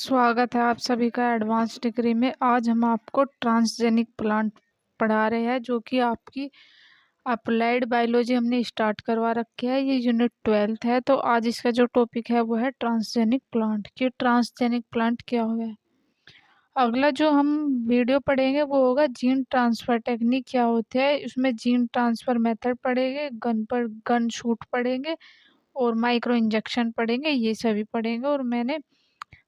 स्वागत है आप सभी का एडवांस डिग्री में। आज हम आपको ट्रांसजेनिक प्लांट पढ़ा रहे हैं, जो कि आपकी अप्लाइड बायोलॉजी हमने स्टार्ट करवा रखी है। ये यूनिट 12th है। तो आज इसका जो टॉपिक है वो है ट्रांसजेनिक प्लांट। कि ट्रांसजेनिक प्लांट क्या हुआ है। अगला जो हम वीडियो पढ़ेंगे वो होगा जीन ट्रांसफ़र टेक्निक क्या होती है। उसमें जीन ट्रांसफ़र मेथड पढ़ेंगे, गन शूट पढ़ेंगे और माइक्रो इंजेक्शन पढ़ेंगे। ये सभी पढ़ेंगे। और मैंने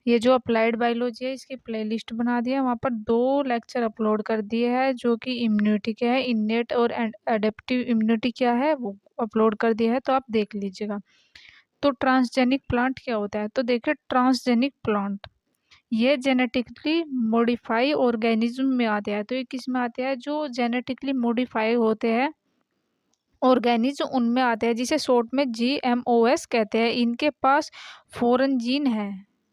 ये जो अप्लाइड बायोलॉजी है इसकी प्लेलिस्ट बना दी है, वहाँ पर 2 लेक्चर अपलोड कर दिए हैं, जो कि इम्यूनिटी क्या है, इन्नेट और एडेप्टिव इम्यूनिटी क्या है, वो अपलोड कर दिया है, तो आप देख लीजिएगा। तो ट्रांसजेनिक प्लांट क्या होता है। तो देखिए, ट्रांसजेनिक प्लांट ये जेनेटिकली मॉडिफाई ऑर्गेनिज्म में आते हैं। तो ये किस में आते हैं, जो जेनेटिकली मॉडिफाई होते हैं ऑर्गेनिज्म उनमें आते हैं, जिसे शॉर्ट में GMOS कहते हैं। इनके पास फॉरेन जीन है।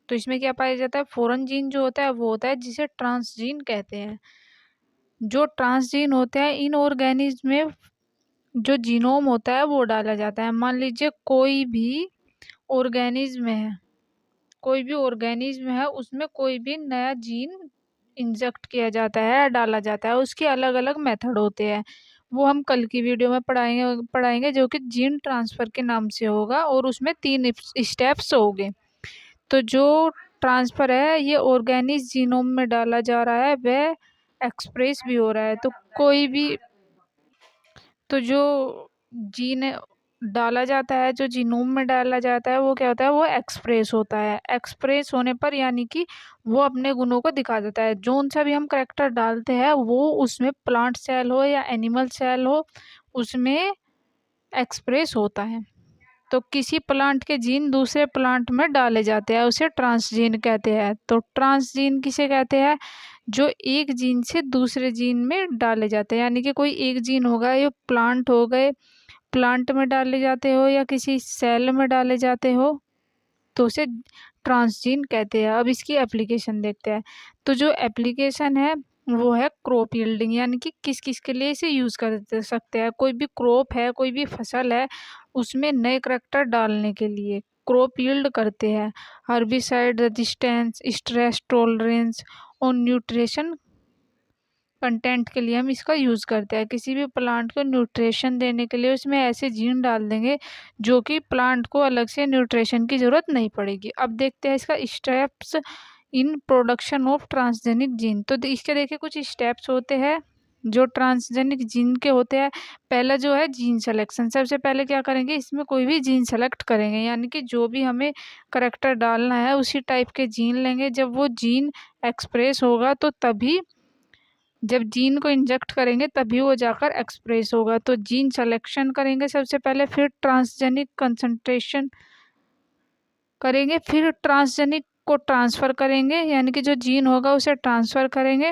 तो इसमें क्या पाया जाता है, फॉरेन जीन जो होता है वो होता है जिसे ट्रांसजीन कहते हैं। जो ट्रांसजीन होते हैं इन ऑर्गेनिज्म में जो जीनोम होता है वो डाला जाता है। मान लीजिए कोई भी ऑर्गेनिज्म है, कोई भी ऑर्गेनिज्म है, उसमें कोई भी नया जीन इंजेक्ट किया जाता है, डाला जाता है। उसके अलग अलग मेथड होते हैं, वो हम कल की वीडियो में पढ़ाएंगे जो कि जीन ट्रांसफ़र के नाम से होगा। और उसमें 3 स्टेप्स होंगे। तो जो ट्रांसफ़र है ये ऑर्गेनिक जीनोम में डाला जा रहा है, वह एक्सप्रेस भी हो रहा है। तो जो जीन डाला जाता है, जो जीनोम में डाला जाता है, वो क्या होता है, वो एक्सप्रेस होता है। एक्सप्रेस होने पर यानी कि वो अपने गुणों को दिखा देता है। जोन सा भी हम करैक्टर डालते हैं वो उसमें प्लांट सेल हो या एनिमल सेल हो, उसमें एक्सप्रेस होता है। तो किसी प्लांट के जीन दूसरे प्लांट में डाले जाते हैं, उसे ट्रांसजीन कहते हैं। तो ट्रांसजीन किसे कहते हैं, जो एक जीन से दूसरे जीन में डाले जाते हैं। यानी कि कोई एक जीन होगा, ये प्लांट हो गए, प्लांट में डाले जाते हो या किसी सेल में डाले जाते हो, तो उसे ट्रांसजीन कहते हैं। अब इसकी एप्लीकेशन देखते हैं। तो जो एप्लीकेशन है वो है क्रॉप यील्डिंग, यानी कि किस किस के लिए इसे यूज़ कर सकते हैं। कोई भी क्रॉप है, कोई भी फसल है, उसमें नए करैक्टर डालने के लिए क्रॉप यील्ड करते हैं। हर्बिसाइड रेजिस्टेंस, स्ट्रेस टॉलरेंस और न्यूट्रिशन कंटेंट के लिए हम इसका यूज़ करते हैं। किसी भी प्लांट को न्यूट्रिशन देने के लिए उसमें ऐसे जीन डाल देंगे जो कि प्लांट को अलग से न्यूट्रिशन की ज़रूरत नहीं पड़ेगी। अब देखते हैं इसका steps in production of transgenic gene. तो इसके देखिए कुछ स्टेप्स होते हैं जो ट्रांसजेनिक जीन के होते हैं। पहला जो है जीन सेलेक्शन। सबसे पहले क्या करेंगे, इसमें कोई भी जीन सेलेक्ट करेंगे, यानी कि जो भी हमें करैक्टर डालना है उसी टाइप के जीन लेंगे। जब वो जीन एक्सप्रेस होगा तो तभी, जब जीन को इंजेक्ट करेंगे तभी वो जाकर एक्सप्रेस होगा। तो जीन सिलेक्शन करेंगे सबसे पहले, फिर ट्रांसजेनिक कंसंट्रेशन करेंगे, फिर ट्रांसजेनिक को ट्रांसफ़र करेंगे, यानी कि जो जीन होगा उसे ट्रांसफ़र करेंगे।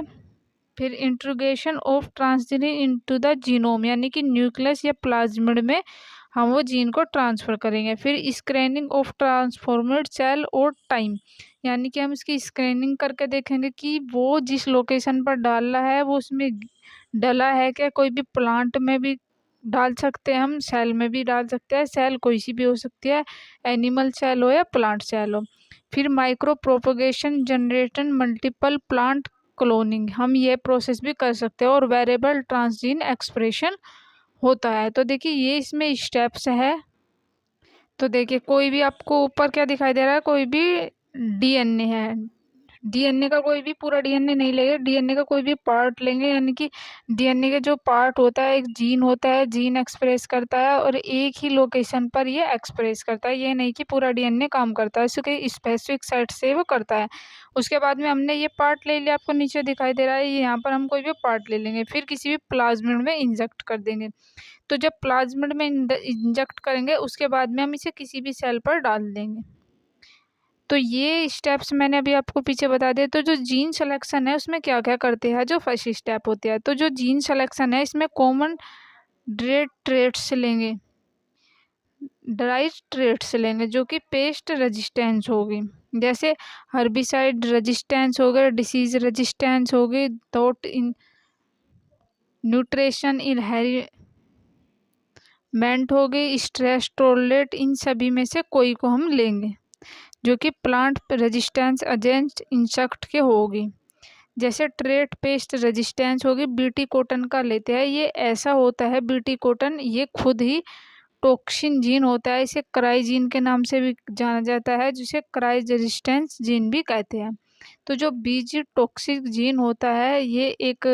फिर interrogation of transgenic into the genome, यानी कि न्यूक्लियस या प्लाज्मिड में हम वो जीन को ट्रांसफ़र करेंगे। फिर स्क्रीनिंग ऑफ ट्रांसफॉर्मेड सेल और टाइम, यानी कि हम इसकी स्क्रीनिंग करके देखेंगे कि वो जिस लोकेशन पर डालना है वो उसमें डला है क्या। कोई भी प्लांट में भी डाल सकते हैं, हम सेल में भी डाल सकते हैं। सेल कोई सी भी हो सकती है, एनिमल सेल हो या प्लांट सेल हो। फिर micro propagation generation multiple plant cloning, हम ये प्रोसेस भी कर सकते हैं। और वेरिएबल ट्रांसजीन एक्सप्रेशन होता है। तो देखिए ये इसमें स्टेप्स है। तो देखिए कोई भी आपको ऊपर क्या दिखाई दे रहा है, कोई भी डीएनए है। डीएनए का कोई भी पूरा डीएनए नहीं लेंगे, डीएनए का कोई भी पार्ट लेंगे, यानी कि डीएनए का जो पार्ट होता है, एक जीन होता है, जीन एक्सप्रेस करता है और एक ही लोकेशन पर ये एक्सप्रेस करता है। ये नहीं कि पूरा डीएनए काम करता है, इसके स्पेसिफिक साइट से वो करता है। उसके बाद में हमने ये पार्ट ले लिया, आपको नीचे दिखाई दे रहा है, यहाँ पर हम कोई भी पार्ट ले लेंगे, फिर किसी भी प्लाज्मिड में इंजेक्ट कर देंगे। तो जब प्लाज्मिड में इंजेक्ट करेंगे उसके बाद में हम इसे किसी भी सेल पर डाल देंगे। तो ये स्टेप्स मैंने अभी आपको पीछे बता दिए। तो जो जीन सिलेक्शन है उसमें क्या क्या करते हैं, जो फर्स्ट स्टेप होती है। तो जो जीन सिलेक्शन है इसमें कॉमन ट्रेट्स लेंगे, ड्राइव ट्रेट्स लेंगे, जो कि पेस्ट रेजिस्टेंस होगी, जैसे हर्बिसाइड रेजिस्टेंस हो गए, डिसीज रेजिस्टेंस हो गई, थॉट इन न्यूट्रिशन इनहेरिमेंट हो गई, स्ट्रेस टॉलरेट, इन सभी में से कोई को हम लेंगे। जो कि प्लांट रेजिस्टेंस अगेंस्ट इंसेक्ट के होगी। जैसे ट्रेट पेस्ट रेजिस्टेंस होगी, बीटी कॉटन का लेते हैं, ये ऐसा होता है बीटी कॉटन, ये खुद ही टॉक्सिन जीन होता है, इसे क्राई जीन के नाम से भी जाना जाता है, जिसे क्राई रेजिस्टेंस जीन भी कहते हैं। तो जो बीजी टॉक्सिक जीन होता है ये एक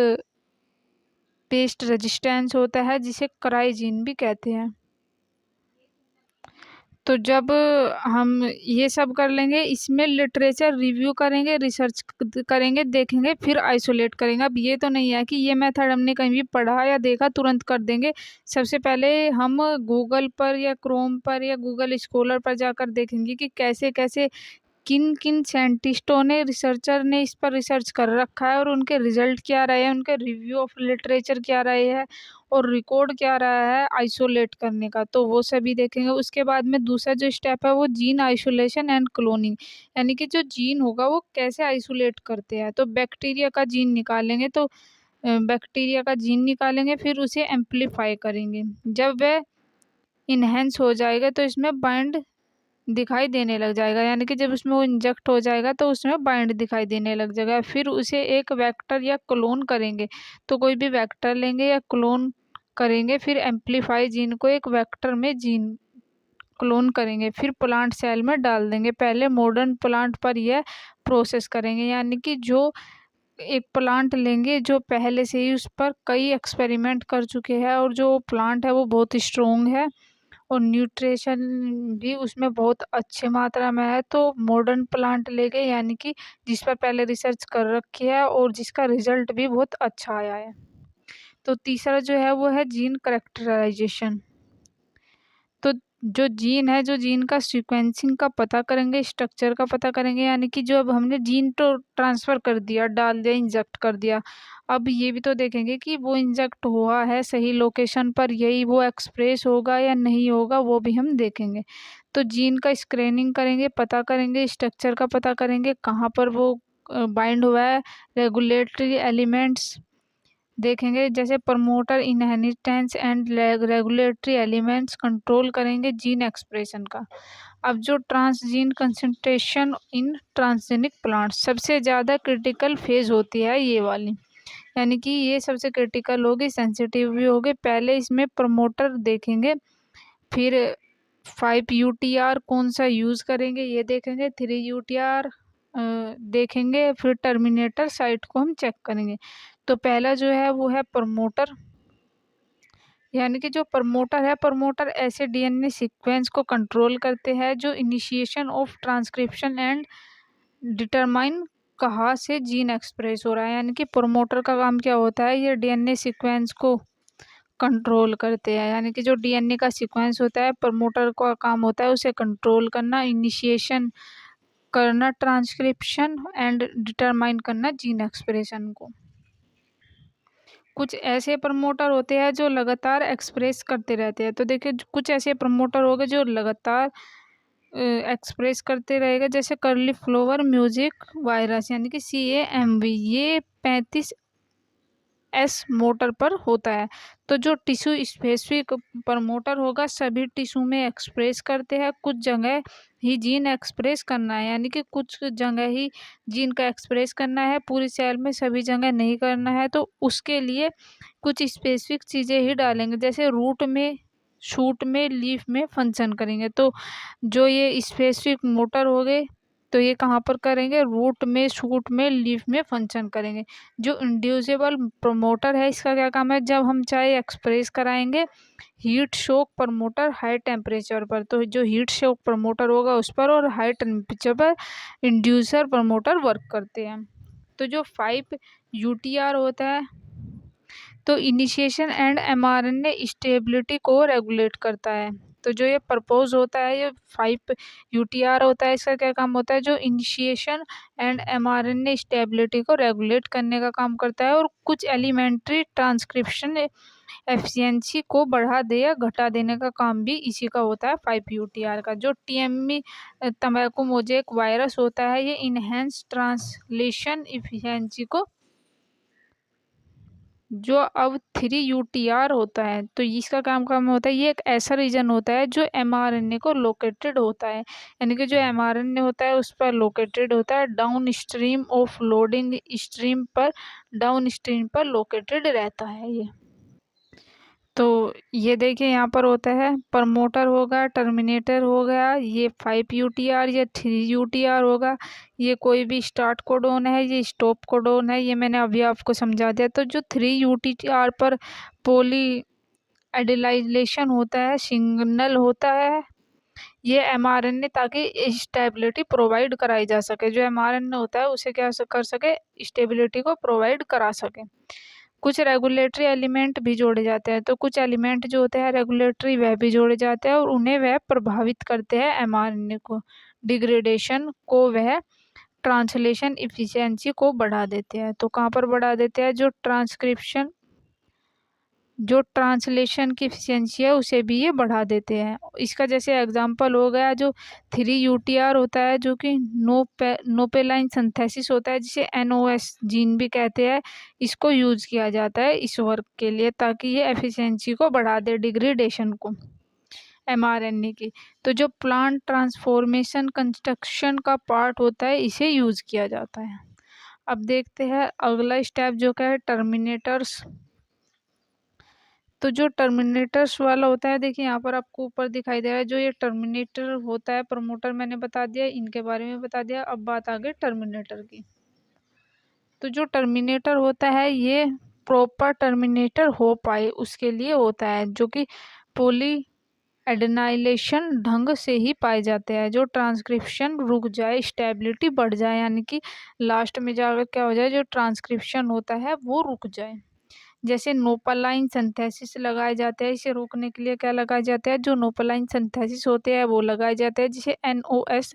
पेस्ट रेजिस्टेंस होता है, जिसे क्राई जीन भी कहते हैं। तो जब हम ये सब कर लेंगे, इसमें लिटरेचर रिव्यू करेंगे, रिसर्च करेंगे, देखेंगे, फिर आइसोलेट करेंगे। अब ये तो नहीं है कि ये मेथड हमने कहीं भी पढ़ा या देखा तुरंत कर देंगे। सबसे पहले हम गूगल पर या क्रोम पर या गूगल स्कॉलर पर जाकर देखेंगे कि कैसे कैसे किन किन साइंटिस्टों ने, रिसर्चर ने इस पर रिसर्च कर रखा है और उनके रिजल्ट क्या रहे हैं, उनके रिव्यू ऑफ लिटरेचर क्या रहे हैं और रिकॉर्ड क्या रहा है आइसोलेट करने का, तो वो सभी देखेंगे। उसके बाद में दूसरा जो स्टेप है वो जीन आइसोलेशन एंड क्लोनिंग, यानी कि जो जीन होगा वो कैसे आइसोलेट करते हैं। तो बैक्टीरिया का जीन निकालेंगे, तो बैक्टीरिया का जीन निकालेंगे, फिर उसे एम्पलीफाई करेंगे। जब वह इन्हेंस हो जाएगा तो इसमें बाइंड दिखाई देने लग जाएगा, यानी कि जब उसमें वो इंजेक्ट हो जाएगा तो उसमें बाइंड दिखाई देने लग जाएगा। फिर उसे एक वेक्टर या क्लोन करेंगे, तो कोई भी वेक्टर लेंगे या क्लोन करेंगे, फिर एम्पलीफाई जीन को एक वेक्टर में जीन क्लोन करेंगे, फिर प्लांट सेल में डाल देंगे। पहले मॉडर्न प्लांट पर यह प्रोसेस करेंगे, यानी कि जो एक प्लांट लेंगे जो पहले से ही उस पर कई एक्सपेरिमेंट कर चुके हैं और जो प्लांट है वो बहुत स्ट्रोंग है और न्यूट्रिशन भी उसमें बहुत अच्छी मात्रा में है, तो मॉडर्न प्लांट लेंगे, यानी कि जिस पर पहले रिसर्च कर रखी है और जिसका रिजल्ट भी बहुत अच्छा आया है। तो तीसरा जो है वो है जीन करेक्टराइजेशन। तो जो जीन है, जो जीन का सीक्वेंसिंग का पता करेंगे, स्ट्रक्चर का पता करेंगे, यानी कि जो अब हमने जीन तो ट्रांसफ़र कर दिया, डाल दिया, इंजेक्ट कर दिया, अब ये भी तो देखेंगे कि वो इंजेक्ट हुआ है सही लोकेशन पर, यही वो एक्सप्रेस होगा या नहीं होगा, वो भी हम देखेंगे। तो जीन का स्क्रीनिंग करेंगे, पता करेंगे, स्ट्रक्चर का पता करेंगे, कहाँ पर वो बाइंड हुआ है, रेगुलेटरी एलिमेंट्स देखेंगे, जैसे promoter, inheritance and regulatory elements control करेंगे जीन एक्सप्रेशन का। अब जो transgene concentration in transgenic plants, सबसे ज़्यादा क्रिटिकल फेज होती है ये वाली, यानी कि ये सबसे क्रिटिकल होगी, सेंसिटिव भी होगी। पहले इसमें प्रमोटर देखेंगे, फिर 5 UTR कौन सा यूज़ करेंगे ये देखेंगे, 3 UTR देखेंगे, फिर टर्मिनेटर साइट को हम चेक करेंगे। तो पहला जो है वो है प्रमोटर, यानी कि जो प्रमोटर है, प्रमोटर ऐसे डीएनए सीक्वेंस को कंट्रोल करते हैं जो initiation of transcription and determine कहाँ से जीन एक्सप्रेस हो रहा है। यानी कि प्रमोटर का काम क्या होता है, ये डीएनए सीक्वेंस को कंट्रोल करते हैं, यानी कि जो डीएनए का सीक्वेंस होता है, प्रमोटर का काम होता है उसे कंट्रोल करना, इनिशिएशन करना ट्रांसक्रिप्शन एंड डिटरमाइन करना जीन एक्सप्रेशन को। कुछ ऐसे प्रमोटर होते हैं जो लगातार एक्सप्रेस करते रहते हैं। तो देखिए कुछ ऐसे प्रमोटर हो गए जो लगातार एक्सप्रेस करते रहेगा, जैसे कर्ली फ्लावर म्यूजिक वायरस, यानी कि CAMV, ये 35S मोटर पर होता है। तो जो टिश्यू स्पेसिफिक प्रमोटर होगा सभी टिश्यू में एक्सप्रेस करते हैं, कुछ जगह ही जीन एक्सप्रेस करना है, यानी कि कुछ जगह ही जीन का एक्सप्रेस करना है, पूरी सेल में सभी जगह नहीं करना है। तो उसके लिए कुछ स्पेसिफिक चीज़ें ही डालेंगे, जैसे रूट में, शूट में, लीफ में फंक्शन करेंगे। तो जो ये स्पेसिफिक मोटर हो गए तो ये कहाँ पर करेंगे, रूट में, शूट में, लीफ में फंक्शन करेंगे। जो इंड्यूसिबल प्रमोटर है इसका क्या काम है, जब हम चाहे एक्सप्रेस कराएंगे heat shock promoter high temperature पर, तो जो हीट शॉक प्रमोटर होगा उस पर और हाई टेम्परेचर पर इंड्यूसर प्रमोटर वर्क करते हैं। तो जो 5 UTR होता है तो इनिशिएशन एंड mRNA स्टेबिलिटी को रेगुलेट करता है। तो जो ये प्रपोज होता है, ये 5 UTR होता है, इसका क्या काम होता है, जो इनिशिएशन एंड mRNA स्टेबिलिटी को रेगुलेट करने का काम करता है और कुछ एलिमेंट्री ट्रांसक्रिप्शन एफिशिएंसी को बढ़ा दे या घटा देने का काम भी इसी का होता है 5 UTR का। जो TME तंबाकू मोजेक वायरस होता है, ये इनहेंस ट्रांसलेशन एफिशिएंसी को जो अब 3 UTR होता है तो इसका काम काम होता है, ये एक ऐसा रीजन होता है जो mRNA को लोकेटेड होता है, यानी कि जो mRNA होता है उस पर लोकेटेड होता है, down stream of loading stream पर, डाउन स्ट्रीम पर लोकेटेड रहता है ये। तो ये देखिए यहाँ पर होता है प्रमोटर होगा, टर्मिनेटर हो गया, ये 5 UTR या 3 UTR होगा, ये कोई भी स्टार्ट कोडोन है, ये स्टॉप कोडोन है, ये मैंने अभी आपको समझा दिया। तो जो 3 UTR पर पोली एडिलाइलेशन होता है, सिग्नल होता है, ये mRNA ताकि स्टेबिलिटी प्रोवाइड कराई जा सके, जो mRNA होता है उसे क्या कर सके, स्टेबिलिटी को प्रोवाइड करा सके। कुछ रेगुलेटरी एलिमेंट भी जोड़े जाते हैं, तो कुछ एलिमेंट जो होते हैं रेगुलेटरी वह भी जोड़े जाते हैं और उन्हें वह प्रभावित करते हैं mRNA को, डिग्रेडेशन को, वह ट्रांसलेशन इफिशियंसी को बढ़ा देते हैं। तो कहाँ पर बढ़ा देते हैं, जो ट्रांसलेशन की एफिशिएंसी है उसे भी ये बढ़ा देते हैं। इसका जैसे एग्जांपल हो गया जो 3 UTR होता है, जो कि नोपेलाइन सिंथेसिस होता है, जिसे NOS जीन भी कहते हैं, इसको यूज किया जाता है इस वर्क के लिए, ताकि ये एफिशिएंसी को बढ़ा दे, डिग्रेडेशन को mRNA की। तो जो प्लांट ट्रांसफॉर्मेशन कंस्ट्रक्शन का पार्ट होता है इसे यूज किया जाता है। अब देखते हैं अगला स्टेप जो क्या है, टर्मिनेटर्स। तो जो टर्मिनेटर्स वाला होता है, देखिए यहाँ पर आपको ऊपर दिखाई दे रहा है, जो ये टर्मिनेटर होता है, प्रमोटर मैंने बता दिया, इनके बारे में बता दिया। अब बात आ गई टर्मिनेटर की। तो जो टर्मिनेटर होता है ये प्रॉपर टर्मिनेटर हो पाए उसके लिए होता है, जो कि पोली एडेनाइलेशन ढंग से ही पाए जाते हैं, जो ट्रांसक्रिप्शन रुक जाए, स्टेबिलिटी बढ़ जाए, यानी कि लास्ट में जाकर क्या हो जाए, जो ट्रांसक्रिप्शन होता है वो रुक जाए। जैसे नोपालाइन सिंथेसिस लगाए जाते हैं, इसे रोकने के लिए क्या लगाए जाते हैं, जो नोपालाइन सिंथेसिस होते हैं वो लगाए जाते हैं, जिसे NOS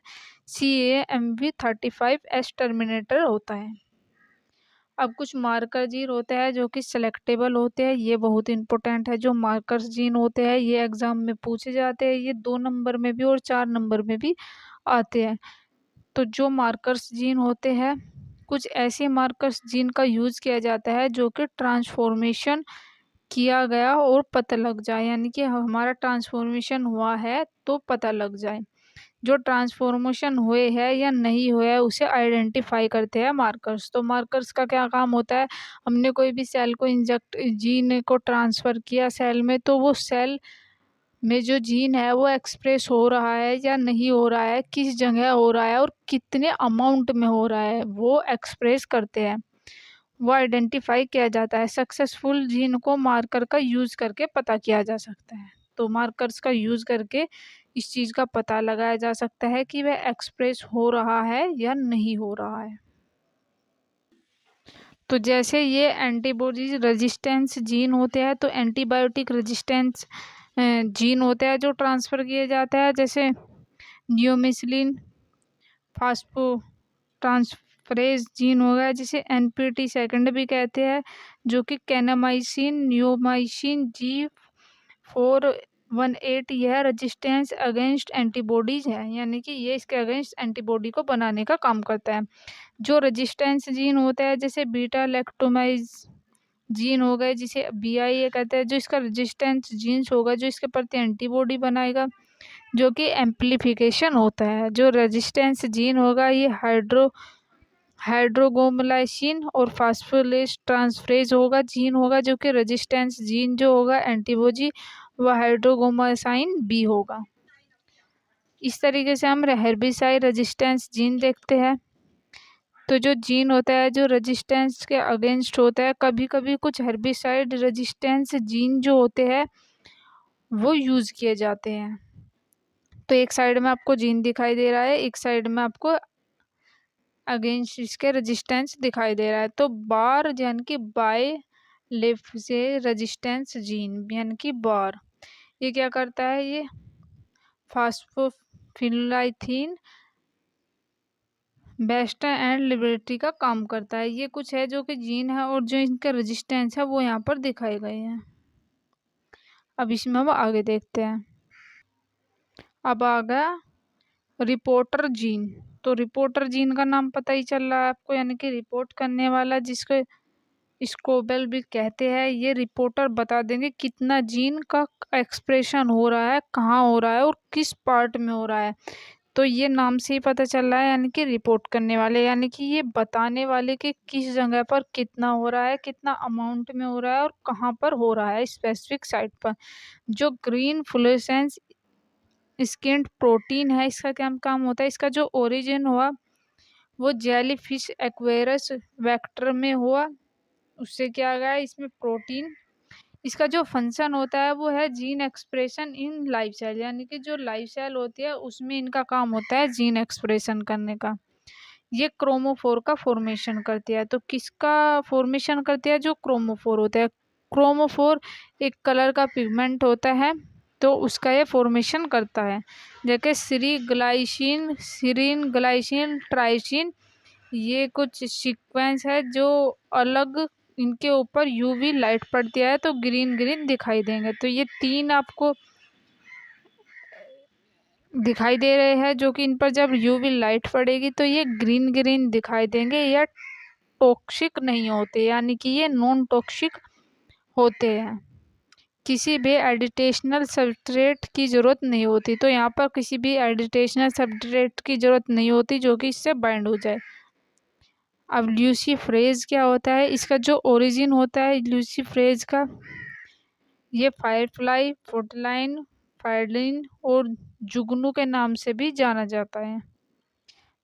CAMV35S टर्मिनेटर होता है। अब कुछ मार्कर जीन होते हैं जो कि सेलेक्टेबल होते हैं, ये बहुत इंपॉर्टेंट है। जो मार्कर्स जीन होते हैं ये एग्जाम में पूछे जाते हैं, ये 2 नंबर में भी और 4 नंबर में भी आते हैं। तो जो मार्कर्स जीन होते हैं, कुछ ऐसे मार्कर्स जीन का यूज किया जाता है जो कि ट्रांसफॉर्मेशन किया गया और पता लग जाए, यानी कि हमारा ट्रांसफॉर्मेशन हुआ है तो पता लग जाए। जो ट्रांसफॉर्मेशन हुए है या नहीं हुए है उसे आइडेंटिफाई करते हैं मार्कर्स। तो मार्कर्स का क्या काम होता है, हमने कोई भी सेल को इंजेक्ट, जीन को ट्रांसफ़र किया सेल में, तो वो सेल में जो जीन है वो एक्सप्रेस हो रहा है या नहीं हो रहा है, किस जगह हो रहा है और कितने अमाउंट में हो रहा है, वो एक्सप्रेस करते हैं, वो आइडेंटिफाई किया जाता है। सक्सेसफुल जीन को मार्कर का यूज़ करके पता किया जा सकता है। तो मार्कर्स का यूज़ करके इस चीज़ का पता लगाया जा सकता है कि वह एक्सप्रेस हो रहा है या नहीं हो रहा है। तो जैसे ये एंटीबॉडी रेजिस्टेंस जीन होते हैं, तो एंटीबायोटिक रेजिस्टेंस जीन होते हैं जो ट्रांसफ़र किए जाते हैं, जैसे नियोमिसिलिन फास्फो ट्रांसफरेज जीन होगा, जिसे NPT सेकंड भी कहते हैं, जो कि कैनामाइसिन नियोमाइसिन G418, यह रेजिस्टेंस अगेंस्ट एंटीबॉडीज है, यानी कि ये इसके अगेंस्ट एंटीबॉडी को बनाने का काम करता है। जो रेजिस्टेंस जीन होता है, जैसे बीटा लैक्टोमाइज जीन हो गए, जिसे BIA कहते हैं, जो इसका रेजिस्टेंस जीन्स होगा जो इसके प्रति एंटीबॉडी बनाएगा, जो कि एम्प्लीफिकेशन होता है। जो रेजिस्टेंस जीन होगा ये हाइड्रोगोमलाइसिन और फास्फोलेस ट्रांसफरेज होगा जीन होगा, जो कि रेजिस्टेंस जीन जो होगा एंटीबॉडी व हाइड्रोगोमासाइन बी होगा। इस तरीके से हम हेर्बिसाइड रेजिस्टेंस जीन देखते हैं। तो जो जीन होता है जो रेजिस्टेंस के अगेंस्ट होता है, कभी कभी कुछ हेर्बिसाइड रेजिस्टेंस जीन जो होते हैं वो यूज़ किए जाते हैं। तो एक साइड में आपको जीन दिखाई दे रहा है, एक साइड में आपको अगेंस्ट इसके रेजिस्टेंस दिखाई दे रहा है। तो बार यानी कि बाय लेफ्ट से रेजिस्टेंस जीन यानी कि बार, ये क्या करता है, ये फास्फोफिनोलाइथिन बेस्ट एंड लिबर्टी का काम करता है। ये कुछ है जो कि जीन है और जो इनका रेजिस्टेंस है वो यहाँ पर दिखाए गए हैं। अब इसमें हम आगे देखते हैं। अब आ गया रिपोर्टर जीन। तो रिपोर्टर जीन का नाम पता ही चल रहा है आपको, यानी कि रिपोर्ट करने वाला, जिसको स्कोबेल भी कहते हैं। ये रिपोर्टर बता देंगे कितना जीन का एक्सप्रेशन हो रहा है, कहाँ हो रहा है और किस पार्ट में हो रहा है। तो ये नाम से ही पता चल रहा है, यानी कि रिपोर्ट करने वाले, यानी कि ये बताने वाले कि किस जगह पर कितना हो रहा है, कितना अमाउंट में हो रहा है और कहाँ पर हो रहा है स्पेसिफिक साइट पर। जो ग्रीन फ्लोरेसेंस स्किन्ड प्रोटीन है, इसका क्या काम होता है, इसका जो ओरिजिन हुआ वो जेली फिश एक्वेरस वेक्टर में हुआ। उससे क्या गया, इसमें प्रोटीन, इसका जो फंक्शन होता है वो है gene expression in life cell, यानी कि जो लाइफ सेल होती है उसमें इनका काम होता है जीन एक्सप्रेशन करने का। ये क्रोमोफोर का फॉर्मेशन करती है। तो किसका फॉर्मेशन करती है, जो क्रोमोफोर होता है। क्रोमोफोर एक कलर का पिगमेंट होता है, तो उसका ये फॉर्मेशन करता है। जैसे सीरीन ग्लाइसिन ट्राइसिन, ये कुछ सीक्वेंस है जो अलग, इनके ऊपर यूवी लाइट पड़ती है तो ग्रीन ग्रीन दिखाई देंगे। तो ये तीन आपको दिखाई दे रहे हैं, जो कि इन पर जब यूवी लाइट पड़ेगी तो ये ग्रीन ग्रीन दिखाई देंगे। या टॉक्सिक नहीं होते, यानी कि ये नॉन टॉक्सिक होते हैं। किसी भी एडिटेशनल सब्सट्रेट की ज़रूरत नहीं होती, तो यहाँ पर किसी भी एडिटेशनल सब्सट्रेट की ज़रूरत नहीं होती जो कि इससे बाइंड हो जाए। अब ल्यूसीफरेज क्या होता है, इसका जो ओरिजिन होता है ल्यूसीफरेज का, ये फायरफ्लाई, फुटलाइन, फायरलिन और जुगनू के नाम से भी जाना जाता है।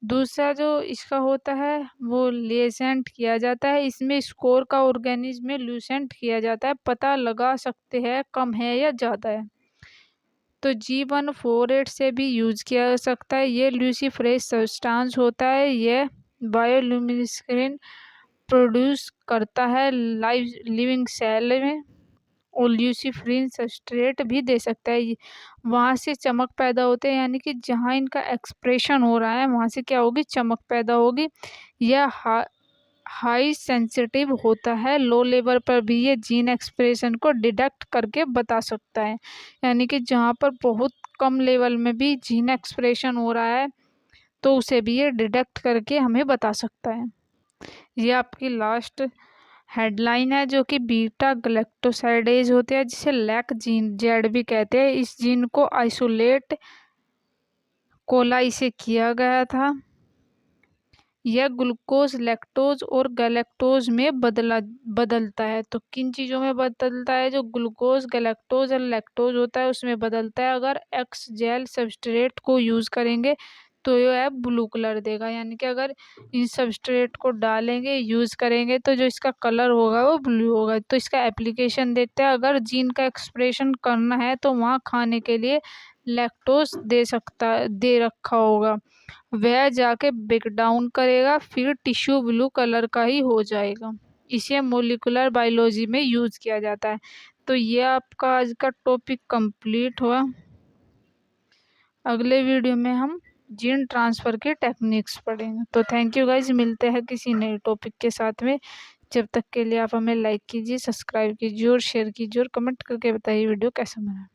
दूसरा जो इसका होता है वो लेसेंट किया जाता है। इसमें स्कोर का ऑर्गेनिज्म में लूसेंट किया जाता है, पता लगा सकते हैं कम है या ज़्यादा है। तो G148 से भी यूज़ किया जा सकता है। ये ल्यूसीफरेज सब्सटेंस होता है, यह बायोल्यूमिनेसेंस प्रोड्यूस करता है लाइव लिविंग सेल में, और ल्यूसीफरीन सब्सट्रेट भी दे सकता है। वहाँ से चमक पैदा होते हैं, यानी कि जहाँ इनका एक्सप्रेशन हो रहा है वहाँ से क्या होगी, चमक पैदा होगी। यह हाई सेंसिटिव होता है, लो लेवल पर भी ये जीन एक्सप्रेशन को डिटेक्ट करके बता सकता है। यानी कि जहाँ पर बहुत कम लेवल में भी जीन एक्सप्रेशन हो रहा है तो उसे भी ये डिटेक्ट करके हमें बता सकता है। ये आपकी लास्ट हेडलाइन है, जो कि बीटा गैलेक्टोसाइडेज होते हैं, जिसे लैक जीन जेड भी कहते हैं। इस जीन को आइसोलेट कोलाई से किया गया था। यह ग्लूकोज, लैक्टोज और गैलेक्टोज में बदलता है। तो किन चीज़ों में बदलता है, जो ग्लूकोज, गैलेक्टोज और लैक्टोज होता है उसमें बदलता है। अगर एक्स जेल सब्सट्रेट को यूज़ करेंगे तो यह ब्लू कलर देगा, यानी कि अगर इन सब्सट्रेट को डालेंगे, यूज़ करेंगे, तो जो इसका कलर होगा वो ब्लू होगा। तो इसका एप्लीकेशन देखते हैं। अगर जीन का एक्सप्रेशन करना है तो वहाँ खाने के लिए लैक्टोज दे रखा होगा, वह जाके ब्रेक डाउन करेगा, फिर टिश्यू ब्लू कलर का ही हो जाएगा। इसे मोलिकुलर बायोलॉजी में यूज़ किया जाता है। तो ये आपका आज का टॉपिक कंप्लीट हुआ। अगले वीडियो में हम जीन ट्रांसफ़र के टेक्निक्स पढ़ेंगे। तो थैंक यू गाइज, मिलते हैं किसी नए टॉपिक के साथ में। जब तक के लिए आप हमें लाइक कीजिए, सब्सक्राइब कीजिए और शेयर कीजिए और कमेंट करके बताइए वीडियो कैसा बना।